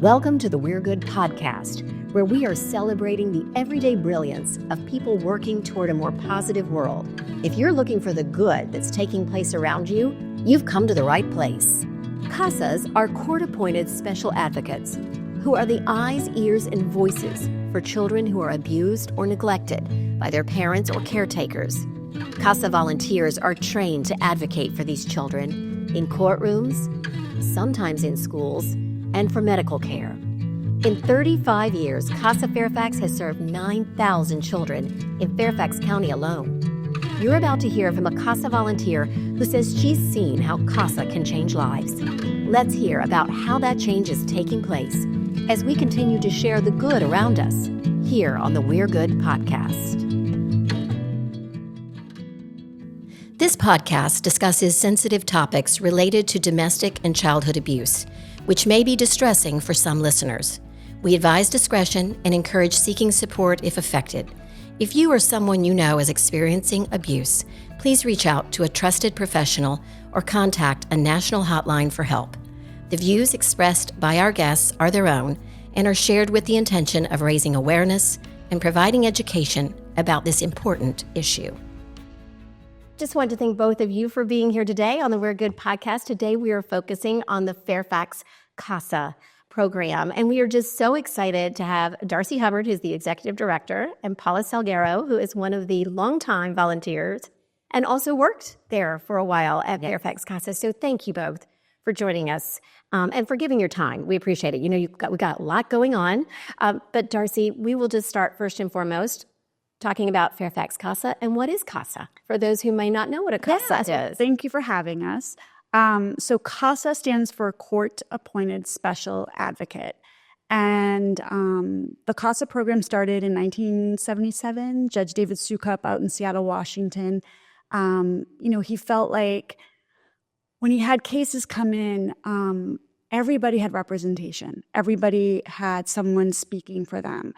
Welcome to the We're Good podcast, where we are celebrating the everyday brilliance of people working toward a more positive world. If you're looking for the good that's taking place around you, you've come to the right place. CASAs are court-appointed special advocates who are the eyes, ears, and voices for children who are abused or neglected by their parents or caretakers. CASA volunteers are trained to advocate for these children in courtrooms, sometimes in schools, and for medical care. In 35 years, CASA Fairfax has served 9,000 children in Fairfax County alone. You're about to hear from a CASA volunteer who says she's seen how CASA can change lives. Let's hear about how that change is taking place as we continue to share the good around us here on the We're Good podcast. This podcast discusses sensitive topics related to domestic and childhood abuse, which may be distressing for some listeners. We advise discretion and encourage seeking support if affected. If you or someone you know is experiencing abuse, please reach out to a trusted professional or contact a national hotline for help. The views expressed by our guests are their own and are shared with the intention of raising awareness and providing education about this important issue. Just wanted to thank both of you for being here today on the We're Good podcast. Today we are focusing on the Fairfax CASA program, and we are just so excited to have Darcy Hubbard, who's the executive director, and Paula Salguero, who is one of the longtime volunteers and also worked there for a while at Fairfax CASA. So thank you both for joining us and for giving your time. We appreciate it. You know, we got a lot going on, but Darcy, we will just start first and foremost talking about Fairfax CASA. And what is CASA? For those who may not know what a CASA is. Thank you for having us. So CASA stands for Court-Appointed Special Advocate. And the CASA program started in 1977. Judge David Sukup out in Seattle, Washington. He felt like when he had cases come in, everybody had representation. Everybody had someone speaking for them.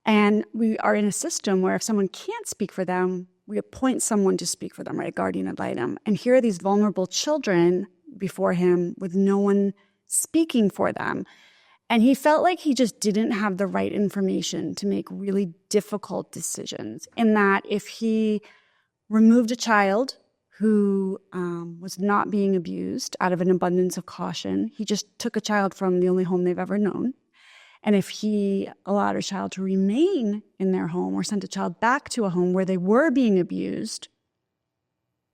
And we are in a system where if someone can't speak for them, we appoint someone to speak for them, right? A guardian ad litem. And here are these vulnerable children before him with no one speaking for them. And he felt like he just didn't have the right information to make really difficult decisions. In that if he removed a child who was not being abused out of an abundance of caution, he just took a child from the only home they've ever known. And if he allowed a child to remain in their home or sent a child back to a home where they were being abused,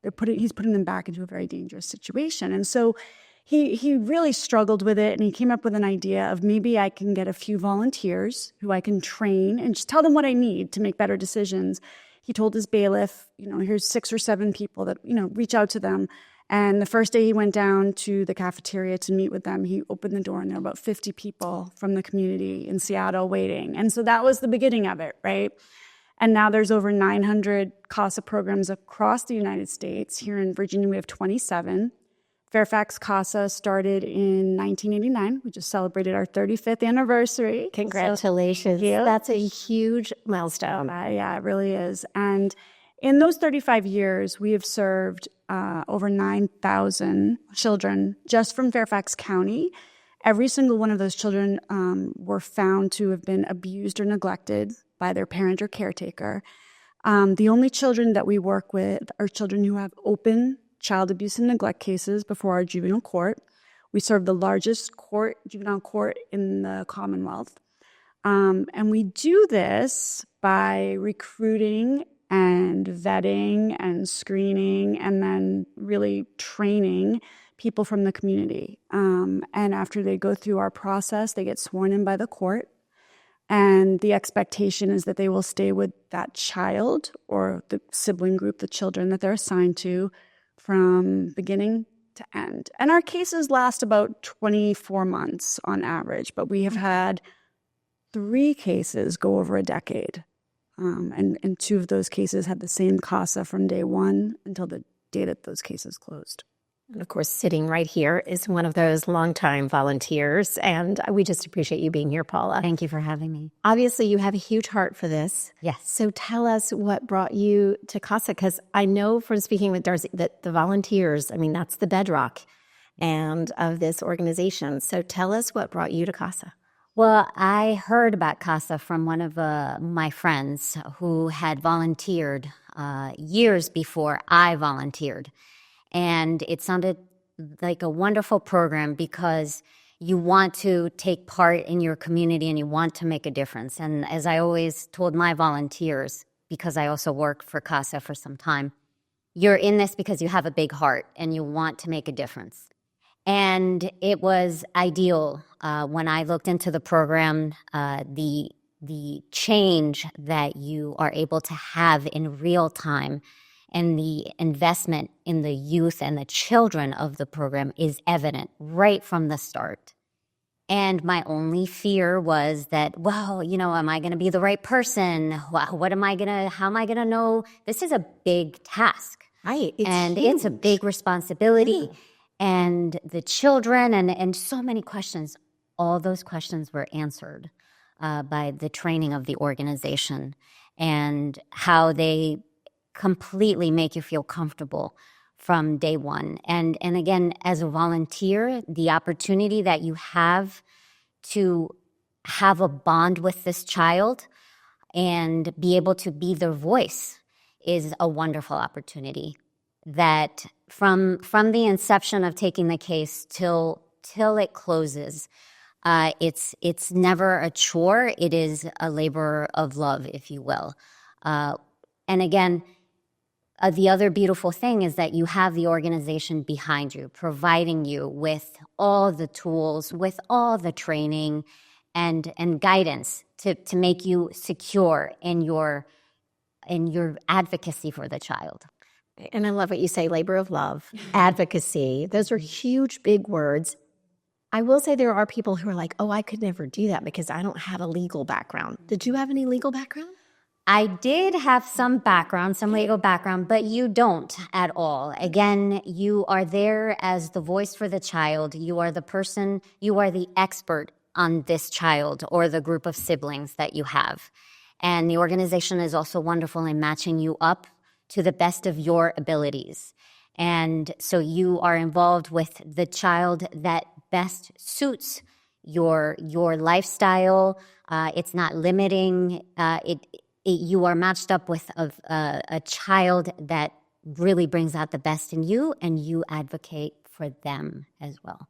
he's putting them back into a very dangerous situation. And so he really struggled with it, and he came up with an idea of maybe I can get a few volunteers who I can train and just tell them what I need to make better decisions. He told his bailiff, here's 6 or 7 people that, reach out to them. And the first day he went down to the cafeteria to meet with them, he opened the door and there were about 50 people from the community in Seattle waiting. And so that was the beginning of it, right? And now there's over 900 CASA programs across the United States. Here in Virginia, we have 27. Fairfax CASA started in 1989. We just celebrated our 35th anniversary. Congratulations. So, that's a huge milestone. Yeah, it really is. And in those 35 years, we have served over 9,000 children just from Fairfax County. Every single one of those children were found to have been abused or neglected by their parent or caretaker. The only children that we work with are children who have open child abuse and neglect cases before our juvenile court. We serve the largest juvenile court in the Commonwealth. And we do this by recruiting and vetting and screening and then really training people from the community. And after they go through our process, they get sworn in by the court. And the expectation is that they will stay with that child or the sibling group, the children that they're assigned to, from beginning to end. And our cases last about 24 months on average, but we have had 3 cases go over a decade. And 2 of those cases had the same CASA from day one until the day that those cases closed. And of course, sitting right here is one of those longtime volunteers, and we just appreciate you being here, Paula. Thank you for having me. Obviously, you have a huge heart for this. Yes. So tell us what brought you to CASA, because I know from speaking with Darcy that the volunteers, that's the bedrock of this organization. So tell us what brought you to CASA. Well, I heard about CASA from one of my friends who had volunteered years before I volunteered. And it sounded like a wonderful program because you want to take part in your community and you want to make a difference. And as I always told my volunteers, because I also worked for CASA for some time, you're in this because you have a big heart and you want to make a difference. And it was ideal when I looked into the program, the change that you are able to have in real time and the investment in the youth and the children of the program is evident right from the start. And my only fear was that, well, am I going to be the right person? How am I going to know? This is a big task. Right. It's a big responsibility. Yeah. And the children and so many questions, all those questions were answered by the training of the organization and how they completely make you feel comfortable from day one. And again, as a volunteer, the opportunity that you have to have a bond with this child and be able to be their voice is a wonderful opportunity that from the inception of taking the case till it closes, it's never a chore. It is a labor of love, if you will. And again, the other beautiful thing is that you have the organization behind you, providing you with all the tools, with all the training and guidance to make you secure in your advocacy for the child. And I love what you say, labor of love, advocacy. Those are huge, big words. I will say there are people who are like, oh, I could never do that because I don't have a legal background. Did you have any legal background? I did have some legal background, but you don't at all. Again, you are there as the voice for the child. You are the person, you are the expert on this child or the group of siblings that you have. And the organization is also wonderful in matching you up to the best of your abilities. And so you are involved with the child that best suits your lifestyle. It's not limiting. You are matched up with a child that really brings out the best in you, and you advocate for them as well.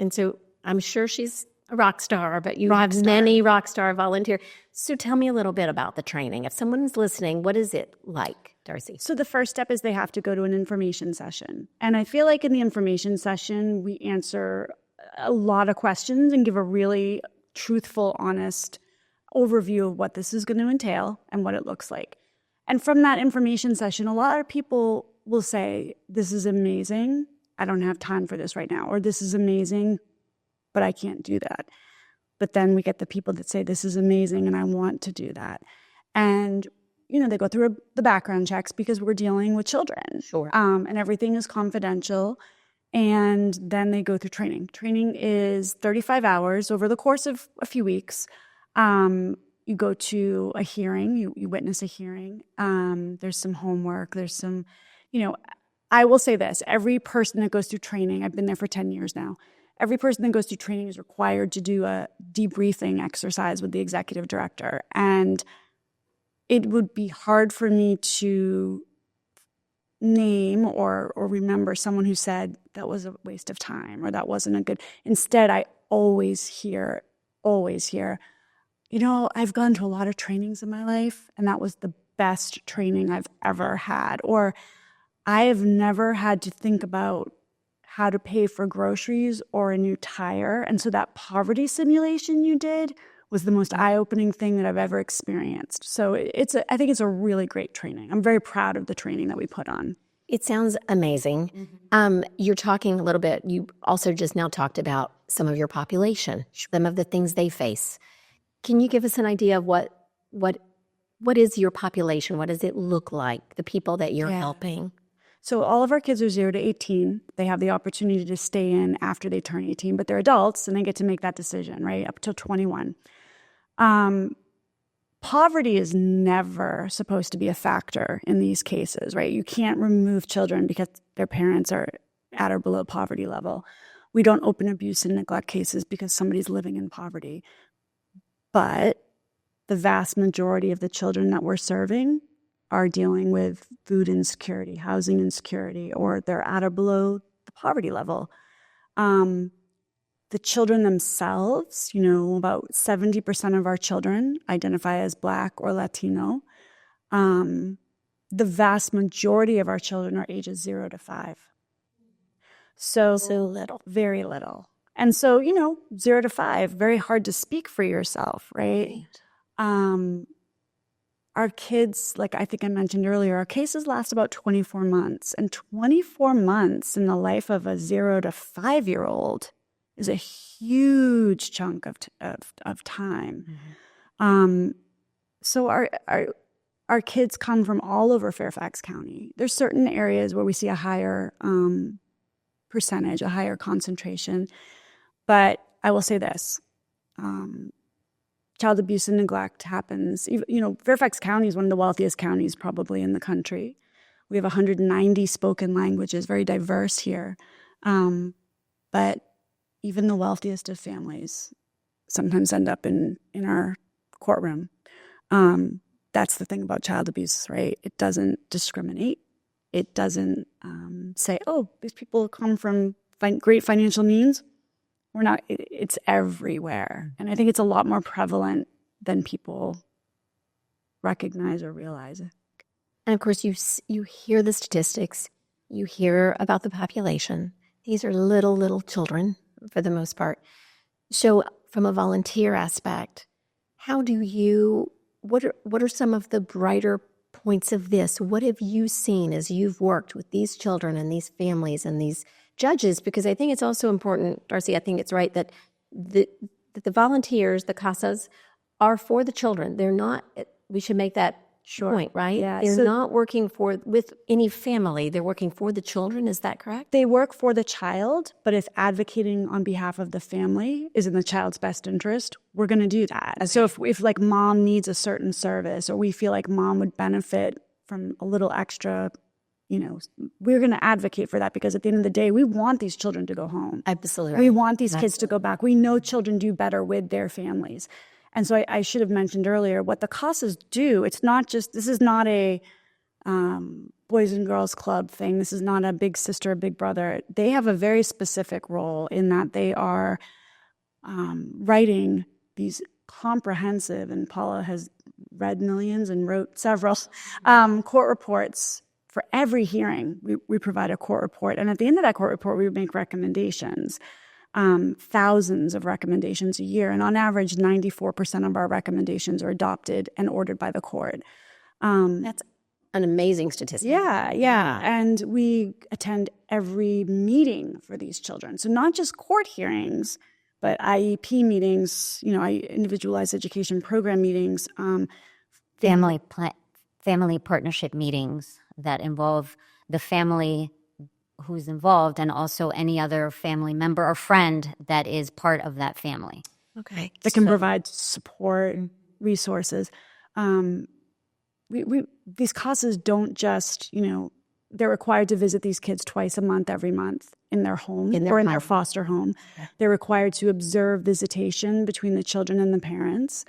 And so I'm sure she's a rock star, but you have many rock star volunteers. So tell me a little bit about the training. If someone's listening, what is it like, Darcy? So the first step is they have to go to an information session. And I feel like in the information session, we answer a lot of questions and give a really truthful, honest overview of what this is going to entail and what it looks like. And from that information session, a lot of people will say, this is amazing. I don't have time for this right now. Or this is amazing, but I can't do that. But then we get the people that say, this is amazing and I want to do that. And, they go through the background checks because we're dealing with children. Sure. And everything is confidential. And then they go through training. Training is 35 hours over the course of a few weeks. You go to a hearing, you witness a hearing. There's some homework. There's some, I will say this, every person that goes through training, I've been there for 10 years now, every person that goes through training is required to do a debriefing exercise with the executive director. And it would be hard for me to name or remember someone who said that was a waste of time or that wasn't a good. Instead, I always hear, I've gone to a lot of trainings in my life and that was the best training I've ever had. Or I have never had to think about how to pay for groceries or a new tire. And so that poverty simulation you did was the most eye-opening thing that I've ever experienced. So I think it's a really great training. I'm very proud of the training that we put on. It sounds amazing. Mm-hmm. You're talking a little bit, you also just now talked about some of your population, some of the things they face. Can you give us an idea of what is your population? What does it look like, the people that you're helping? So all of our kids are 0 to 18. They have the opportunity to stay in after they turn 18, but they're adults and they get to make that decision, right, up till 21. Poverty is never supposed to be a factor in these cases, right? You can't remove children because their parents are at or below poverty level. We don't open abuse and neglect cases because somebody's living in poverty. But the vast majority of the children that we're serving are dealing with food insecurity, housing insecurity, or they're at or below the poverty level. The children themselves, about 70% of our children identify as Black or Latino. The vast majority of our children are ages 0 to 5. So little. Very little. And so, 0 to 5, very hard to speak for yourself, right? Our kids, like I think I mentioned earlier, our cases last about 24 months. And 24 months in the life of a 0 to 5-year-old is a huge chunk of time. So our kids come from all over Fairfax County. There's certain areas where we see a higher percentage, a higher concentration. But I will say this. Child abuse and neglect happens. Fairfax County is one of the wealthiest counties probably in the country. We have 190 spoken languages, very diverse here. But even the wealthiest of families sometimes end up in our courtroom. That's the thing about child abuse, right? It doesn't discriminate. It doesn't say, oh, these people come from great financial means. We're not. It's everywhere. And I think it's a lot more prevalent than people recognize or realize. And of course, you hear the statistics. You hear about the population. These are little children for the most part. So from a volunteer aspect, what are some of the brighter points of this? What have you seen as you've worked with these children and these families and these judges? Because I think it's also important, Darcy, I think it's right that the volunteers, the CASAs, are for the children. They're not, we should make that point, right? Yeah. They're not working with any family. They're working for the children. Is that correct? They work for the child, but if advocating on behalf of the family is in the child's best interest, we're going to do that. Okay. So if like mom needs a certain service, or we feel like mom would benefit from a little extra, we're going to advocate for that, because at the end of the day, we want these children to go home. Absolutely right. We want these kids to go back. We know children do better with their families. And so I should have mentioned earlier, what the CASAs do, this is not a boys and girls club thing. This is not a big sister, big brother. They have a very specific role in that they are writing these comprehensive, and Paula has read millions and wrote several court reports. For every hearing, we provide a court report. And at the end of that court report, we make recommendations. Thousands of recommendations a year. And on average, 94% of our recommendations are adopted and ordered by the court. That's an amazing statistic. Yeah. And we attend every meeting for these children. So not just court hearings, but IEP meetings, individualized education program meetings. Family partnership meetings that involve the family who's involved, and also any other family member or friend that is part of that family. Okay. That can provide support, resources. These CASAs don't just, they're required to visit these kids twice a month, every month in their home in their foster home. Okay. They're required to observe visitation between the children and the parents.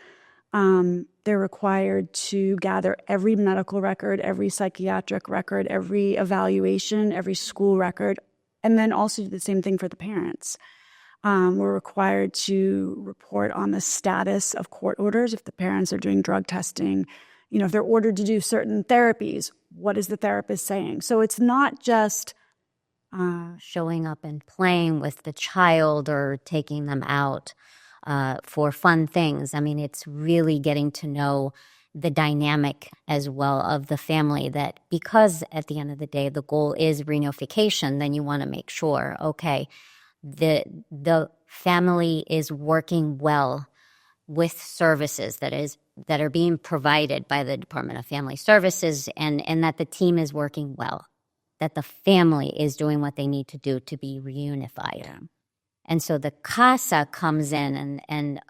They're required to gather every medical record, every psychiatric record, every evaluation, every school record, and then also do the same thing for the parents. We're required to report on the status of court orders if the parents are doing drug testing. If they're ordered to do certain therapies, what is the therapist saying? So it's not just showing up and playing with the child or taking them out for fun things. I mean, it's really getting to know the dynamic as well of the family, that because at the end of the day, the goal is reunification, then you want to make sure, okay, the family is working well with services that are being provided by the Department of Family Services, and that the team is working well, that the family is doing what they need to do to be reunified. Yeah. And so the CASA comes in, and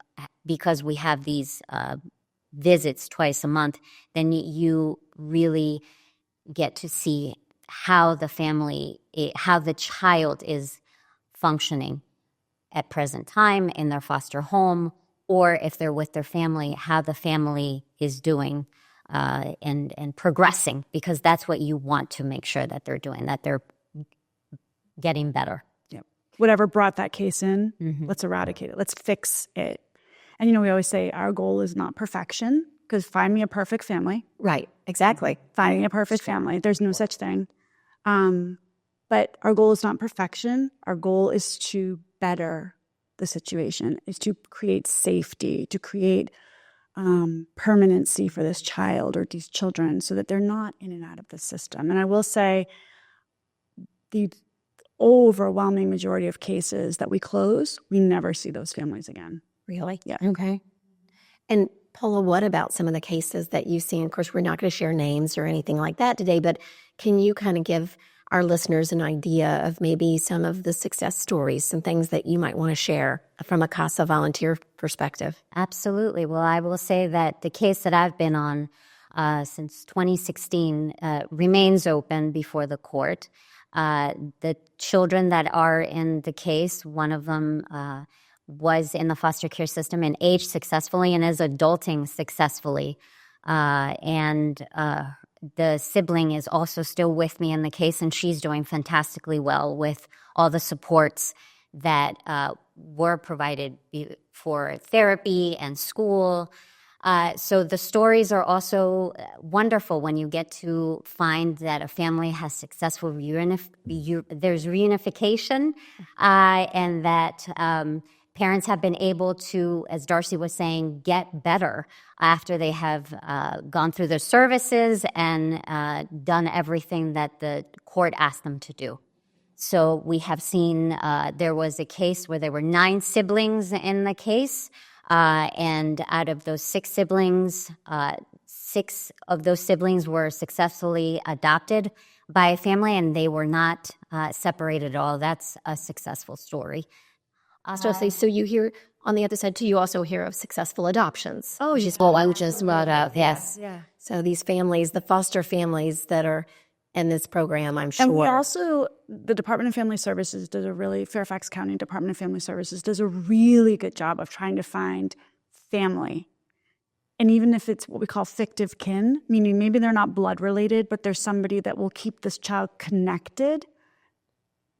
because we have these visits twice a month, then you really get to see how the child is functioning at present time in their foster home, or if they're with their family, how the family is doing and progressing, because that's what you want to make sure that they're doing, that they're getting better. Yep. Whatever brought that case in, Mm-hmm. let's eradicate it. Let's fix it. And, we always say our goal is not perfection, because find me a perfect family. Right, exactly. Finding a perfect family. There's no such thing. But our goal is not perfection. Our goal is to better the situation, is to create safety, to create permanency for this child or these children so that they're not in and out of the system. And I will say the overwhelming majority of cases that we close, we never see those families again. Really? Yeah. Okay. And Paula, what about some of the cases that you've seen? Of course, we're not going to share names or anything like that today, but can you kind of give our listeners an idea of maybe some of the success stories, some things that you might want to share from a CASA volunteer perspective? Absolutely. Well, I will say that the case that I've been on since 2016 remains open before the court. The children that are in the case, one of them was in the foster care system and aged successfully and is adulting successfully. The sibling is also still with me in the case, and she's doing fantastically well with all the supports that were provided for therapy and school. So the stories are also wonderful when you get to find that a family has successful there's reunification, and that parents have been able to, as Darcy was saying, get better after they have gone through their services and done everything that the court asked them to do. So we have seen there was a case where there were 9 siblings in the case, and out of those 6 siblings, 6 of those siblings were successfully adopted by a family, and they were not separated at all. That's a successful story. So you hear on the other side too, you also hear of successful adoptions. Oh, I just brought up, yes. Yeah. So these families, the foster families that are in this program, I'm sure. And we also, the Department of Family Services Fairfax County Department of Family Services does a really good job of trying to find family. And even if it's what we call fictive kin, meaning maybe they're not blood related, but there's somebody that will keep this child connected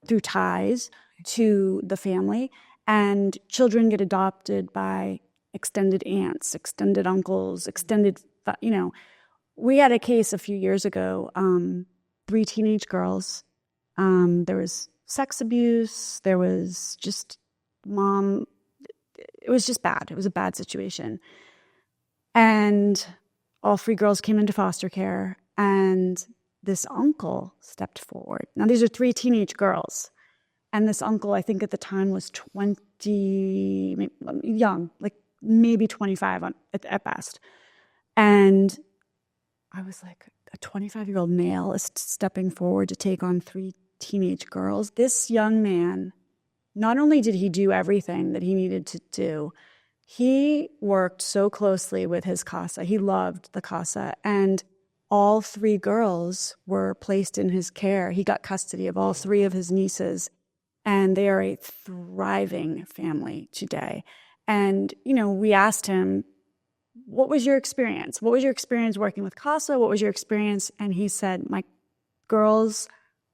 through ties to the family. And children get adopted by extended aunts, extended uncles, we had a case a few years ago, 3 teenage girls. There was sex abuse. There was just it was just bad. It was a bad situation. And all 3 girls came into foster care, and this uncle stepped forward. Now, these are 3 teenage girls. And this uncle, I think at the time, was 20, young, like maybe 25 at best. And I was like, a 25-year-old male is stepping forward to take on 3 teenage girls. This young man, not only did he do everything that he needed to do, he worked so closely with his CASA. He loved the CASA. And all 3 girls were placed in his care. He got custody of all 3 of his nieces. And they are a thriving family today. And, we asked him, what was your experience? What was your experience working with CASA? What was your experience? And he said, my girls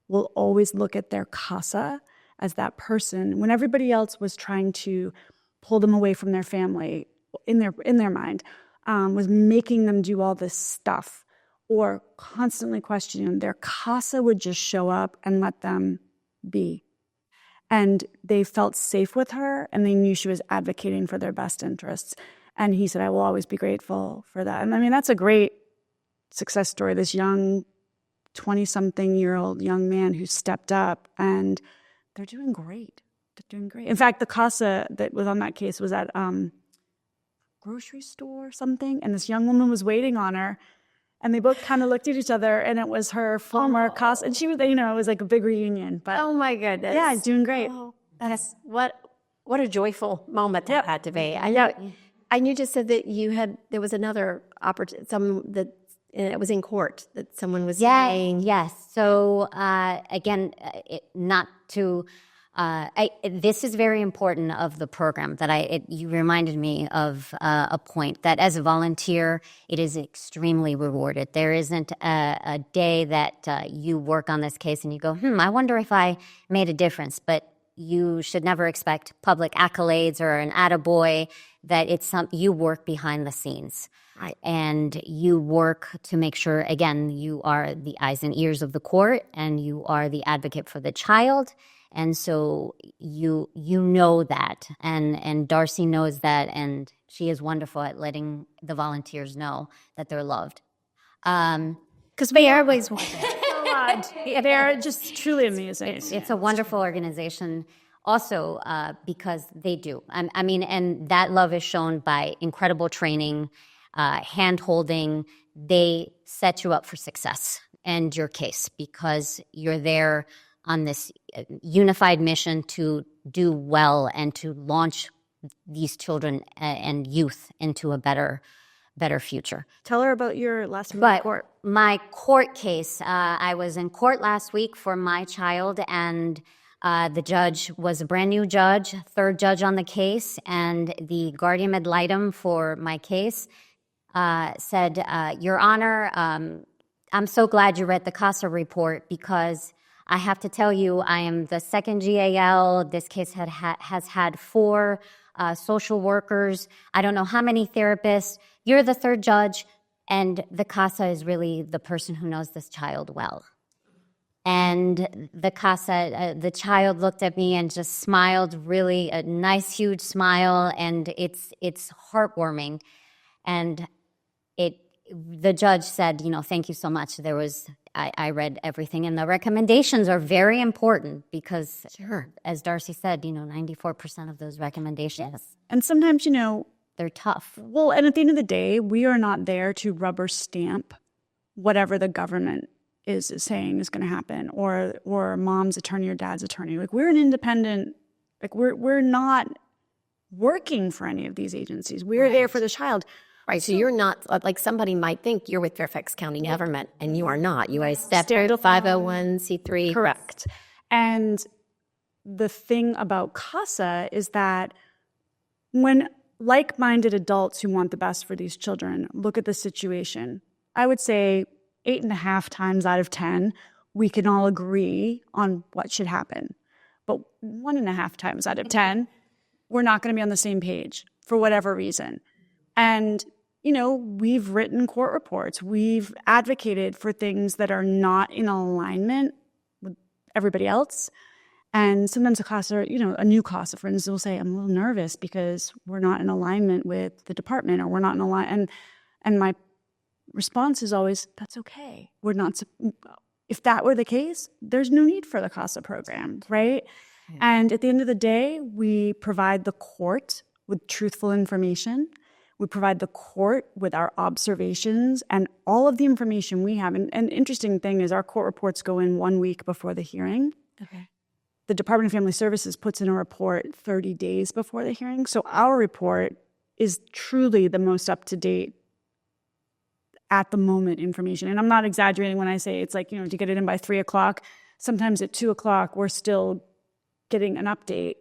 will always look at their CASA as that person. When everybody else was trying to pull them away from their family, in their mind, was making them do all this stuff or constantly questioning them, their CASA would just show up and let them be. And they felt safe with her, and they knew she was advocating for their best interests. And he said, I will always be grateful for that. And I mean, that's a great success story. This young 20-something-year-old young man who stepped up, and they're doing great. They're doing great. In fact, the CASA that was on that case was at grocery store or something, and this young woman was waiting on her. And they both kind of looked at each other, and it was her former CASA. And she was, it was like a big reunion. But oh, my goodness. Yeah, doing great. Oh, that's what a joyful moment that had to be. I know. And you just said that there was another opportunity, it was in court that someone was saying. Yes. So, again, not to This is very important of the program that you reminded me of a point that as a volunteer, it is extremely rewarded. There isn't a day that you work on this case and you go, I wonder if I made a difference. But you should never expect public accolades or an attaboy, that you work behind the scenes. Right. And you work to make sure, again, you are the eyes and ears of the court and you are the advocate for the child. And so you know that, and Darcy knows that, and she is wonderful at letting the volunteers know that they're loved. Because they always want it. They're just truly amazing. It's a wonderful organization also because they do. I mean, and that love is shown by incredible training, hand-holding. They set you up for success and your case because you're there on this unified mission to do well and to launch these children and youth into a better future. Tell her about your last week court. My court case, I was in court last week for my child, and the judge was a brand new judge, third judge on the case, and the guardian ad litem for my case said, Your Honor, I'm so glad you read the CASA report because I have to tell you, I am the second GAL. This case has had 4 social workers. I don't know how many therapists. You're the third judge, and the CASA is really the person who knows this child well. And the CASA, the child looked at me and just smiled, really a nice, huge smile, and it's heartwarming. And the judge said, thank you so much. I read everything, and the recommendations are very important because, as Darcy said, 94% of those recommendations. Yes. And sometimes, they're tough. Well, and at the end of the day, we are not there to rubber stamp whatever the government is saying is going to happen, or mom's attorney or dad's attorney. Like, we're an independent, we're not working for any of these agencies. We're there for the child. Right, so you're not, like somebody might think you're with Fairfax County government, and you are not. You are a separate 501c3. Correct. And the thing about CASA is that when like-minded adults who want the best for these children look at the situation, I would say 8.5 times out of 10, we can all agree on what should happen. But 1.5 times out of 10, we're not going to be on the same page for whatever reason. And we've written court reports. We've advocated for things that are not in alignment with everybody else. And sometimes a CASA, a new CASA, for instance, will say, I'm a little nervous because we're not in alignment with the department, or we're not in alignment. And my response is always, that's okay. We're not. If that were the case, there's no need for the CASA program, right? Yeah. And at the end of the day, we provide the court with truthful information. We provide the court with our observations and all of the information we have. And an interesting thing is our court reports go in 1 week before the hearing. Okay. The Department of Family Services puts in a report 30 days before the hearing. So our report is truly the most up-to-date, at the moment information. And I'm not exaggerating when I say it's like, to get it in by 3 o'clock. Sometimes at 2 o'clock, we're still getting an update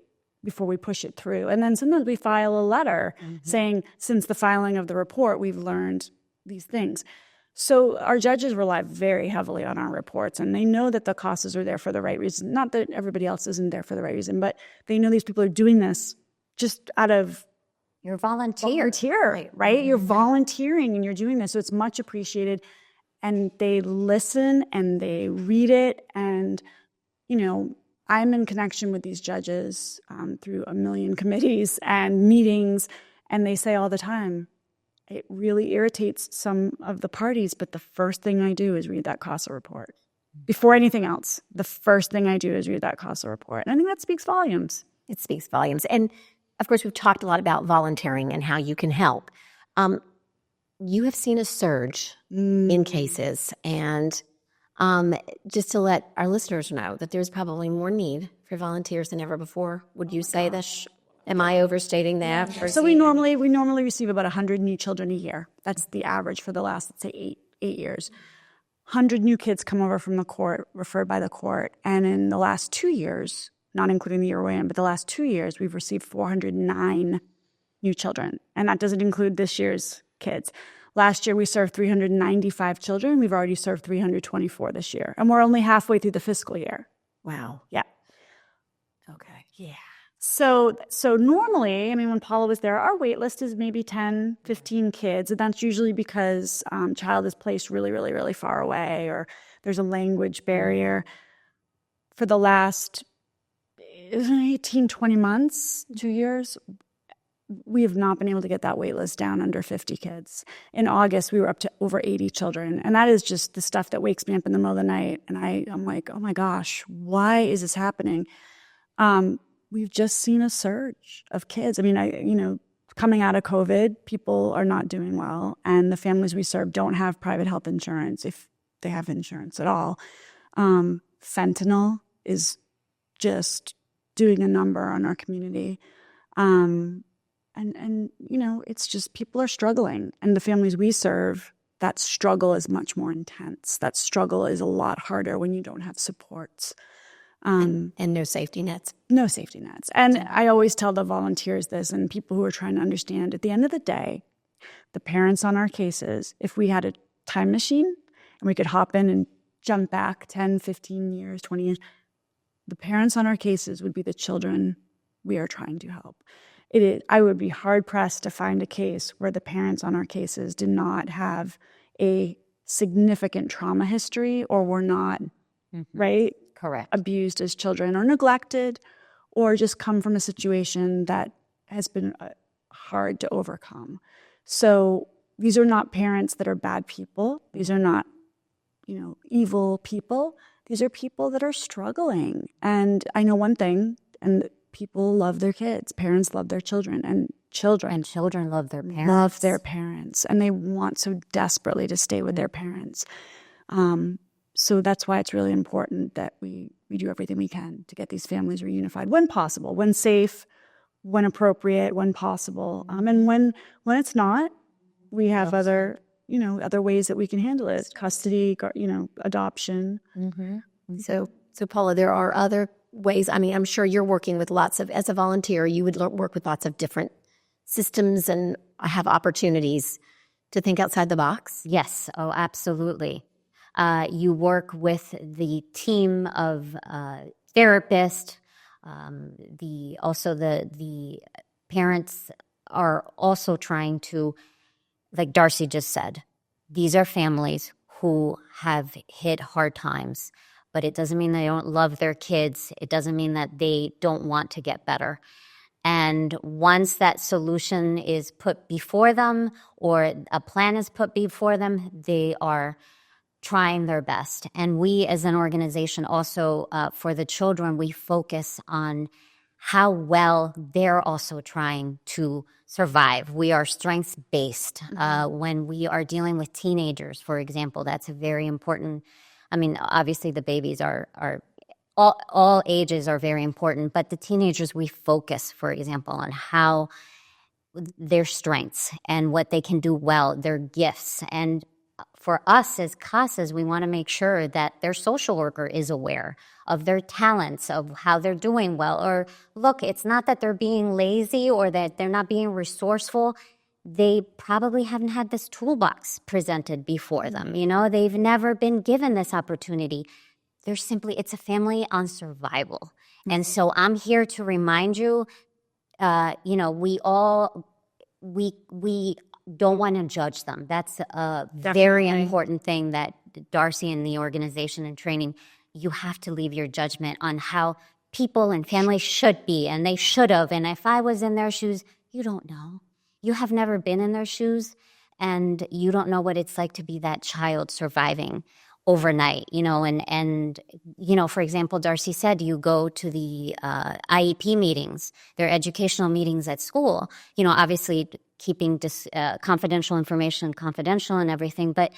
before we push it through. And then sometimes we file a letter saying, since the filing of the report, we've learned these things. So our judges rely very heavily on our reports, and they know that the CASAs are there for the right reason. Not that everybody else isn't there for the right reason, but they know these people are doing this just out of You're volunteer, right? You're volunteering and you're doing this. So it's much appreciated. And they listen and they read it. And, I'm in connection with these judges through a million committees and meetings. And they say all the time, it really irritates some of the parties, but the first thing I do is read that CASA report. Before anything else, the first thing I do is read that CASA report. And I think that speaks volumes. It speaks volumes. And of course, we've talked a lot about volunteering and how you can help. You have seen a surge in cases, and just to let our listeners know that there's probably more need for volunteers than ever before. Would you say that? Am I overstating that? So we normally receive about 100 new children a year. That's the average for the last, let's say, eight years. 100 new kids come over from the court, referred by the court, and in the last 2 years, not including the year we're in, but the last 2 years, we've received 409 new children. And that doesn't include this year's kids. Last year, we served 395 children. We've already served 324 this year. And we're only halfway through the fiscal year. Wow. Yeah. Okay. Yeah. So normally, I mean, when Paula was there, our wait list is maybe 10, 15 kids. And that's usually because child is placed really, really, really far away, or there's a language barrier. For the last 18, 20 months, 2 years, we have not been able to get that wait list down under 50 kids. In August, we were up to over 80 children. And that is just the stuff that wakes me up in the middle of the night. And I'm like, oh my gosh, why is this happening? We've just seen a surge of kids. I mean, coming out of COVID, people are not doing well. And the families we serve don't have private health insurance, if they have insurance at all. Fentanyl is just doing a number on our community. And it's just people are struggling. And the families we serve, that struggle is much more intense. That struggle is a lot harder when you don't have supports. And no safety nets. No safety nets. And I always tell the volunteers this, and people who are trying to understand, at the end of the day, the parents on our cases, if we had a time machine and we could hop in and jump back 10, 15 years, 20 years, the parents on our cases would be the children we are trying to help. I would be hard-pressed to find a case where the parents on our cases did not have a significant trauma history or were not, right? Correct. Abused as children or neglected, or just come from a situation that has been hard to overcome. So these are not parents that are bad people. These are not, evil people. These are people that are struggling. And I know one thing, and people love their kids. Parents love their children, and children love their parents. Love their parents, and they want so desperately to stay with their parents. So that's why it's really important that we do everything we can to get these families reunified when possible, when safe, when appropriate, when possible. And when it's not, we have other ways that we can handle it. Custody, adoption. Mm-hmm. So Paula, there are other ways. I mean, I'm sure you're working with as a volunteer, you would work with lots of different systems and have opportunities to think outside the box. Yes. Oh, absolutely. You work with the team of therapists. The parents are also trying to, like Darcy just said, these are families who have hit hard times, but it doesn't mean they don't love their kids. It doesn't mean that they don't want to get better. And once that solution is put before them or a plan is put before them, they are trying their best. And we as an organization also, for the children, we focus on how well they're also trying to survive. We are strengths-based. When we are dealing with teenagers, for example, that's a very important. I mean, obviously the babies are all ages are very important, but the teenagers, we focus, for example, on how their strengths and what they can do well, their gifts. And for us as CASAs, we want to make sure that their social worker is aware of their talents, of how they're doing well. Or look, it's not that they're being lazy or that they're not being resourceful. They probably haven't had this toolbox presented before them. They've never been given this opportunity. It's a family on survival. And so I'm here to remind you, we don't want to judge them. That's a very important thing that Darcy and the organization and training, you have to leave your judgment on how people and families should be, and they should have. And if I was in their shoes, you don't know. You have never been in their shoes, and you don't know what it's like to be that child surviving overnight, and for example, Darcy said you go to the IEP meetings, their educational meetings at school, obviously keeping confidential information confidential and everything, but,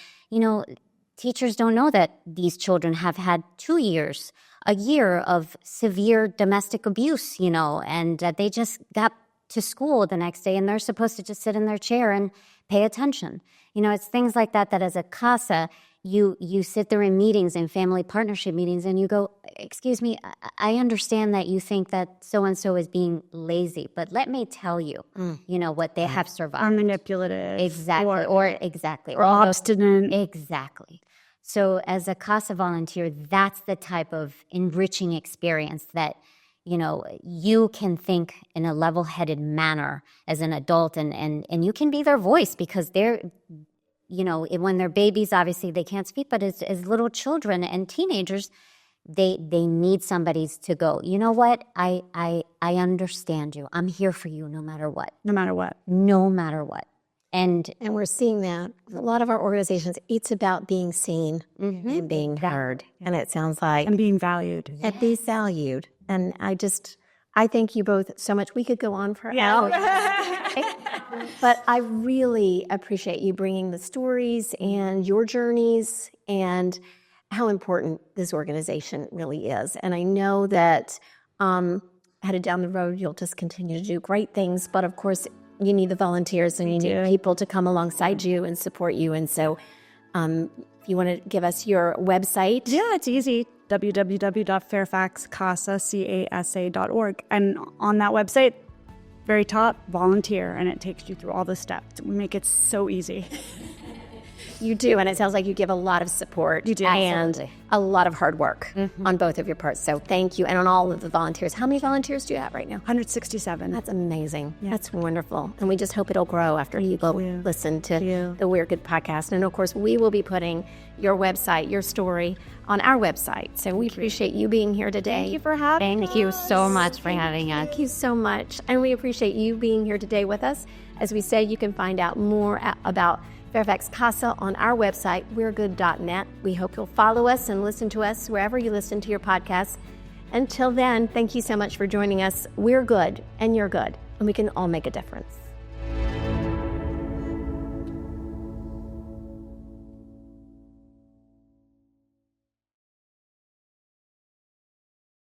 teachers don't know that these children have had 2 years, a year of severe domestic abuse, and that they just got to school the next day and they're supposed to just sit in their chair and pay attention. It's things like that as a CASA, you sit there in meetings and family partnership meetings and you go, excuse me, I understand that you think that so-and-so is being lazy, but let me tell you, what they have survived. Or manipulative. Exactly. Or obstinate. Exactly. So as a CASA volunteer, that's the type of enriching experience that, you can think in a level-headed manner as an adult and you can be their voice because they're, when they're babies, obviously they can't speak, but as little children and teenagers, they need somebody to go, you know what? I understand you. I'm here for you no matter what. No matter what. No matter what. And we're seeing that a lot of our organizations, it's about being seen and being heard. And it sounds like and being valued. And be valued. And I thank you both so much. We could go on for hours. But I really appreciate you bringing the stories and your journeys and how important this organization really is. And I know that headed down the road, you'll just continue to do great things. But of course, you need the volunteers and you need people to come alongside you and support you. And so if you want to give us your website. Yeah, it's easy. www.fairfaxcasa.org. And on that website, very top, volunteer, and it takes you through all the steps. We make it so easy. You do, and it sounds like you give a lot of support. You do. And Absolutely. a lot of hard work on both of your parts. So thank you, and on all of the volunteers. How many volunteers do you have right now? 167. That's amazing. Yeah. That's wonderful. And we just hope it'll grow after people listen to the We're Good podcast. And of course, we will be putting your website, your story on our website. So we appreciate you being here today. Thank you for having us. Thank you so much for having us. Thank you so much. And we appreciate you being here today with us. As we said, you can find out more about Fairfax CASA on our website, we'regood.net. We hope you'll follow us and listen to us wherever you listen to your podcasts. Until then, thank you so much for joining us. We're good, and you're good, and we can all make a difference.